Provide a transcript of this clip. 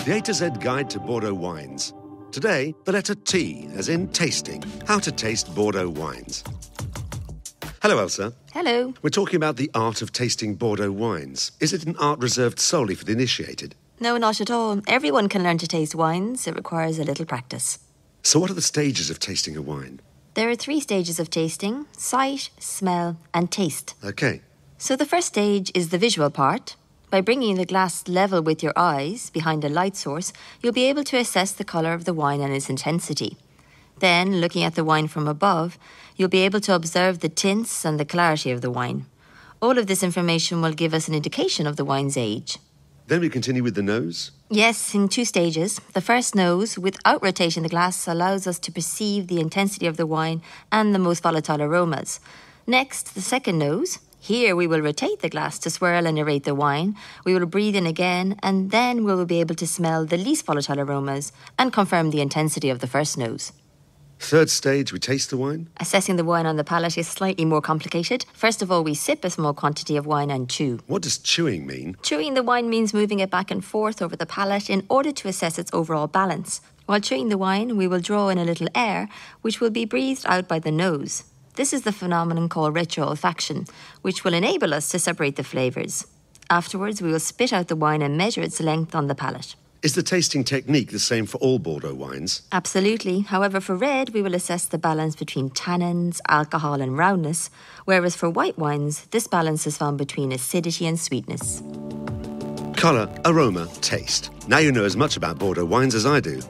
The A to Z Guide to Bordeaux Wines. Today, the letter T, as in tasting. How to taste Bordeaux wines. Hello, Elsa. Hello. We're talking about the art of tasting Bordeaux wines. Is it an art reserved solely for the initiated? No, not at all. Everyone can learn to taste wines. It requires a little practice. So what are the stages of tasting a wine? There are 3 stages of tasting: sight, smell, and taste. OK. So the first stage is the visual part. By bringing the glass level with your eyes behind a light source, you'll be able to assess the colour of the wine and its intensity. Then, looking at the wine from above, you'll be able to observe the tints and the clarity of the wine. All of this information will give us an indication of the wine's age. Then we continue with the nose? Yes, in 2 stages. The first nose, without rotating the glass, allows us to perceive the intensity of the wine and the most volatile aromas. Next, the second nose. Here we will rotate the glass to swirl and aerate the wine. We will breathe in again, and then we will be able to smell the least volatile aromas and confirm the intensity of the first nose. Third stage, we taste the wine? Assessing the wine on the palate is slightly more complicated. First of all, we sip a small quantity of wine and chew. What does chewing mean? Chewing the wine means moving it back and forth over the palate in order to assess its overall balance. While chewing the wine, we will draw in a little air, which will be breathed out by the nose. This is the phenomenon called retroolfaction, which will enable us to separate the flavours. Afterwards, we will spit out the wine and measure its length on the palate. Is the tasting technique the same for all Bordeaux wines? Absolutely. However, for red, we will assess the balance between tannins, alcohol and roundness, whereas for white wines, this balance is found between acidity and sweetness. Colour, aroma, taste. Now you know as much about Bordeaux wines as I do.